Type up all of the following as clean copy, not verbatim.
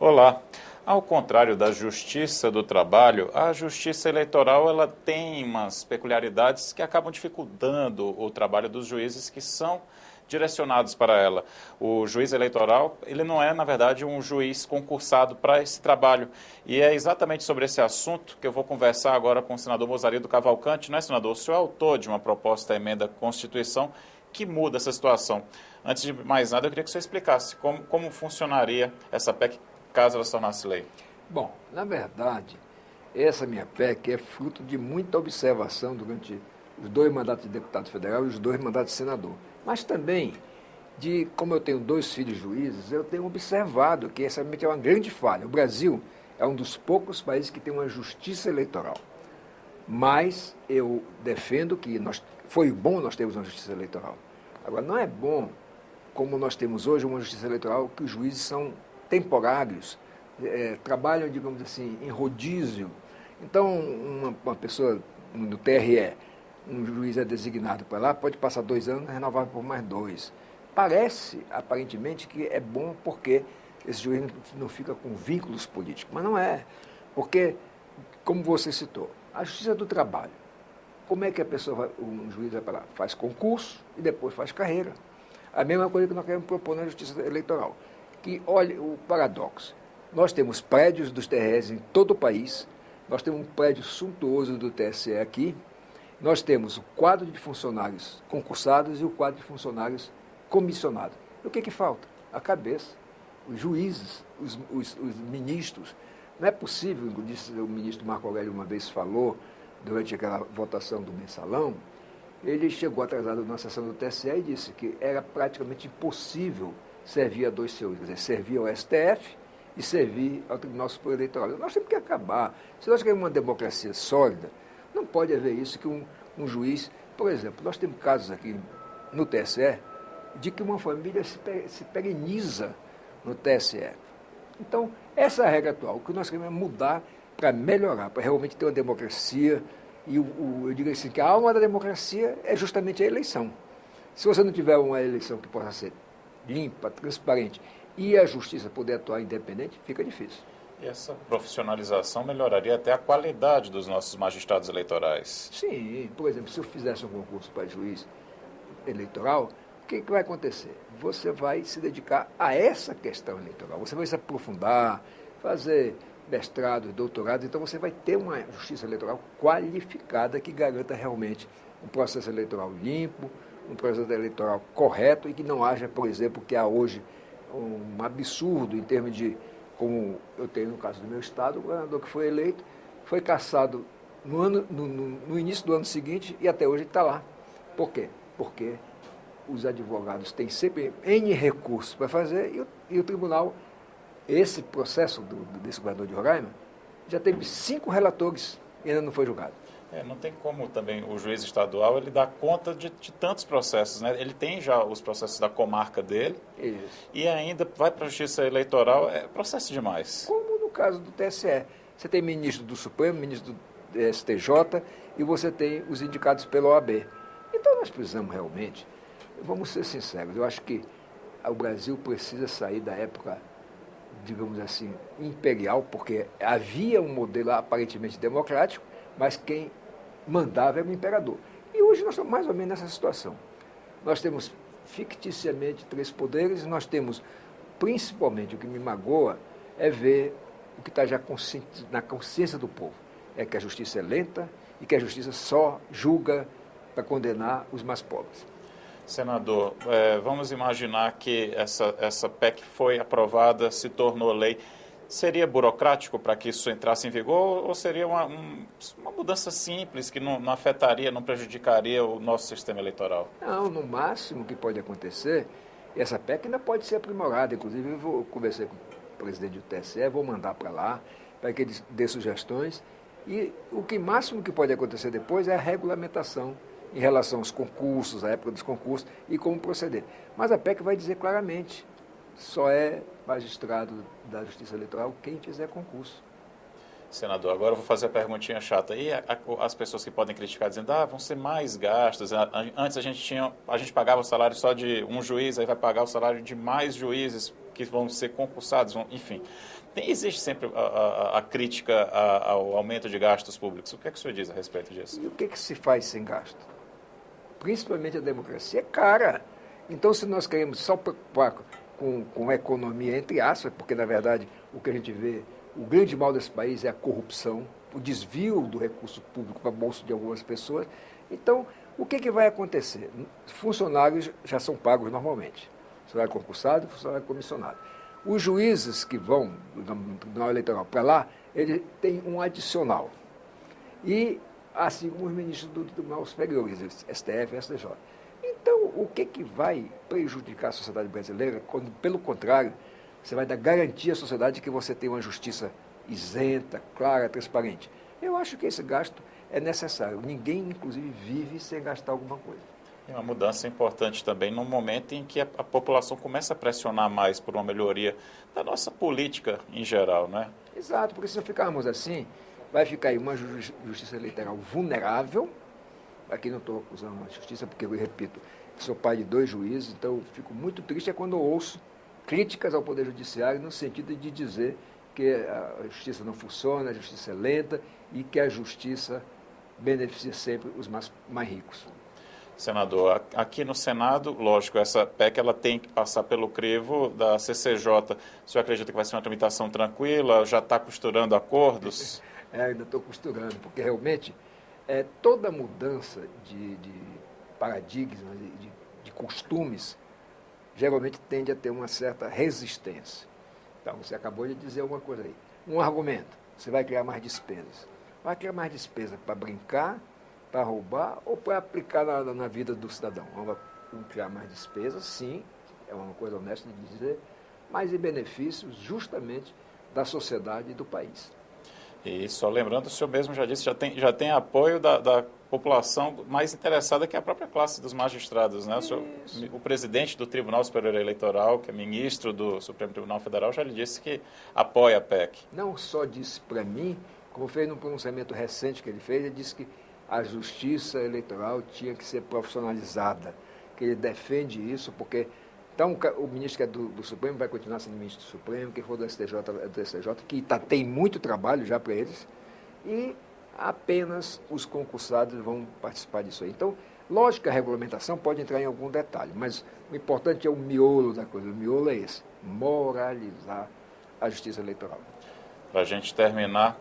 Olá. Ao contrário da Justiça do Trabalho, a Justiça Eleitoral ela tem umas peculiaridades que acabam dificultando o trabalho dos juízes que são direcionados para ela. O juiz eleitoral, ele não é, na verdade, um juiz concursado para esse trabalho. E é exatamente sobre esse assunto que eu vou conversar agora com o senador Mozarido Cavalcante, né, senador? O senhor é autor de uma proposta de emenda à Constituição que muda essa situação. Antes de mais nada, eu queria que o senhor explicasse como funcionaria essa PEC caso ela se tornasse lei. Bom, na verdade, essa minha PEC é fruto de muita observação durante os 2 mandatos de deputado federal e os 2 mandatos de senador. Mas também, como eu tenho 2 filhos juízes, eu tenho observado que essa realmente é uma grande falha. O Brasil é um dos poucos países que tem uma justiça eleitoral. Mas eu defendo que foi bom nós termos uma justiça eleitoral. Agora, não é bom, como nós temos hoje, uma justiça eleitoral que os juízes são temporários, trabalham, digamos assim, em rodízio. Então, uma pessoa no TRE, um juiz é designado para lá, pode passar 2 anos, renovável por mais 2. Parece, aparentemente, que é bom porque esse juiz não fica com vínculos políticos, mas não é. Porque, como você citou, a justiça do trabalho, como é que um juiz vai para lá? Faz concurso e depois faz carreira. A mesma coisa que nós queremos propor na justiça eleitoral. Que, olha, o paradoxo. Nós temos prédios dos TREs em todo o país, nós temos um prédio suntuoso do TSE aqui, nós temos o quadro de funcionários concursados e o quadro de funcionários comissionados. E o que falta? A cabeça, os juízes, os ministros. Não é possível, o ministro Marco Aurélio uma vez falou, durante aquela votação do mensalão, ele chegou atrasado numa sessão do TSE e disse que era praticamente impossível servir a 2 senhores, quer dizer, servir ao STF e servir ao Tribunal Superior Eleitoral. Nós temos que acabar. Se nós queremos uma democracia sólida, não pode haver isso que um juiz... Por exemplo, nós temos casos aqui no TSE de que uma família se pereniza no TSE. Então, essa é a regra atual. O que nós queremos é mudar para melhorar, para realmente ter uma democracia. E eu digo assim, que a alma da democracia é justamente a eleição. Se você não tiver uma eleição que possa ser limpa, transparente, e a justiça poder atuar independente, fica difícil. E essa profissionalização melhoraria até a qualidade dos nossos magistrados eleitorais? Sim, por exemplo, se eu fizesse um concurso para juiz eleitoral, o que vai acontecer? Você vai se dedicar a essa questão eleitoral, você vai se aprofundar, fazer mestrado, doutorado, então você vai ter uma justiça eleitoral qualificada que garanta realmente um processo eleitoral limpo, um processo eleitoral correto e que não haja, por exemplo, que há hoje um absurdo em termos de, como eu tenho no caso do meu estado, o governador que foi eleito foi cassado no início do ano seguinte e até hoje está lá. Por quê? Porque os advogados têm sempre N recursos para fazer e o tribunal, esse processo desse governador de Roraima, já teve 5 relatores e ainda não foi julgado. Não tem como também o juiz estadual ele dar conta de tantos processos, né? Ele tem já os processos da comarca dele. Isso. E ainda vai para a justiça eleitoral, é processo demais. Como no caso do TSE. Você tem ministro do Supremo, ministro do STJ e você tem os indicados pela OAB. Então nós precisamos realmente, vamos ser sinceros, eu acho que o Brasil precisa sair da época, digamos assim, imperial, porque havia um modelo aparentemente democrático, mas quem mandava era o imperador. E hoje nós estamos mais ou menos nessa situação. Nós temos ficticiamente 3 poderes, nós temos, principalmente, o que me magoa é ver o que está já na consciência do povo. É que a justiça é lenta e que a justiça só julga para condenar os mais pobres. Senador, vamos imaginar que essa PEC foi aprovada, se tornou lei. Seria burocrático para que isso entrasse em vigor ou seria uma mudança simples que não afetaria, não prejudicaria o nosso sistema eleitoral? Não, no máximo que pode acontecer, essa PEC ainda pode ser aprimorada. Inclusive, eu vou conversar com o presidente do TSE, vou mandar para lá, para que ele dê sugestões. E o máximo que pode acontecer depois é a regulamentação em relação aos concursos, à época dos concursos e como proceder. Mas a PEC vai dizer claramente, só é magistrado da Justiça Eleitoral quem fizer concurso. Senador, agora eu vou fazer a perguntinha chata. E as pessoas que podem criticar dizendo, vão ser mais gastos. Antes a gente pagava o salário só de um juiz, aí vai pagar o salário de mais juízes que vão ser concursados, enfim. Existe sempre a crítica ao aumento de gastos públicos. O que é que o senhor diz a respeito disso? E o que se faz sem gasto? Principalmente a democracia é cara. Então, se nós queremos só preocupar com a economia, entre aspas, porque, na verdade, o que a gente vê, o grande mal desse país é a corrupção, o desvio do recurso público para o bolso de algumas pessoas. Então, o que vai acontecer? Funcionários já são pagos normalmente. Funcionário concursado e funcionário comissionado. Os juízes que vão no Tribunal Eleitoral para lá, eles têm um adicional. E, assim como os ministros do Tribunal Superior, STF e STJ. Então, o que vai prejudicar a sociedade brasileira quando, pelo contrário, você vai dar garantia à sociedade que você tem uma justiça isenta, clara, transparente? Eu acho que esse gasto é necessário. Ninguém, inclusive, vive sem gastar alguma coisa. É uma mudança importante também no momento em que a população começa a pressionar mais por uma melhoria da nossa política em geral, não é? Exato, porque se não ficarmos assim, vai ficar aí uma justiça eleitoral vulnerável. Aqui não estou acusando a justiça, porque eu repito, sou pai de 2 juízes, então eu fico muito triste quando eu ouço críticas ao Poder Judiciário no sentido de dizer que a justiça não funciona, a justiça é lenta e que a justiça beneficia sempre os mais ricos. Senador, aqui no Senado, lógico, essa PEC ela tem que passar pelo crivo da CCJ. O senhor acredita que vai ser uma tramitação tranquila? Já está costurando acordos? Ainda estou costurando, porque realmente toda mudança de paradigmas, de costumes, geralmente tende a ter uma certa resistência. Então, você acabou de dizer uma coisa aí. Um argumento, você vai criar mais despesas. Vai criar mais despesa para brincar, para roubar ou para aplicar na vida do cidadão. Vamos criar mais despesas, sim, é uma coisa honesta de dizer, mas em benefícios justamente da sociedade e do país. E só lembrando, o senhor mesmo já disse, já tem apoio da população mais interessada que a própria classe dos magistrados, né? O presidente do Tribunal Superior Eleitoral, que é ministro do Supremo Tribunal Federal, já lhe disse que apoia a PEC. Não só disse para mim, como fez num pronunciamento recente que ele fez, ele disse que a justiça eleitoral tinha que ser profissionalizada, que ele defende isso, porque então o ministro que é do Supremo vai continuar sendo ministro do Supremo, quem for do STJ é do STJ, que tem muito trabalho já para eles, e apenas os concursados vão participar disso aí. Então, lógico que a regulamentação pode entrar em algum detalhe, mas o importante é o miolo da coisa, o miolo é esse, moralizar a justiça eleitoral. Para a gente terminar,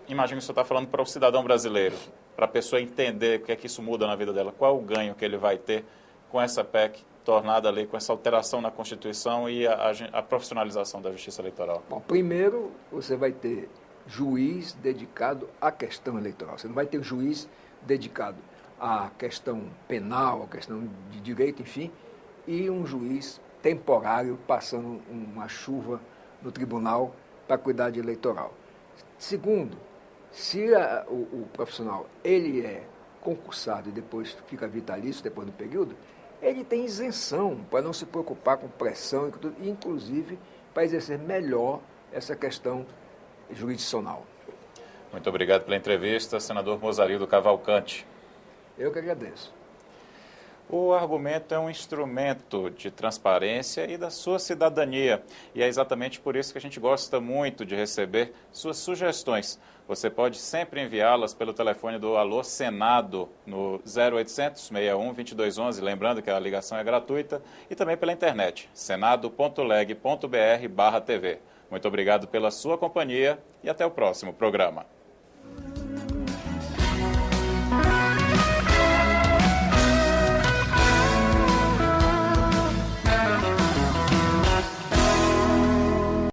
imagino que o senhor está falando para o cidadão brasileiro, para a pessoa entender o que é que isso muda na vida dela, qual é o ganho que ele vai ter com essa PEC tornada lei, com essa alteração na Constituição e a profissionalização da Justiça Eleitoral? Bom, primeiro você vai ter juiz dedicado à questão eleitoral. Você não vai ter juiz dedicado à questão penal, à questão de direito, enfim, e um juiz temporário passando uma chuva no tribunal para cuidar de eleitoral. Segundo, se o profissional ele é concursado e depois fica vitalício depois do período, ele tem isenção para não se preocupar com pressão, inclusive para exercer melhor essa questão jurisdicional. Muito obrigado pela entrevista, senador Mozarildo Cavalcante. Eu que agradeço. O argumento é um instrumento de transparência e da sua cidadania. E é exatamente por isso que a gente gosta muito de receber suas sugestões. Você pode sempre enviá-las pelo telefone do Alô Senado, no 0800 61 2211, lembrando que a ligação é gratuita, e também pela internet, senado.leg.br/TV. Muito obrigado pela sua companhia e até o próximo programa.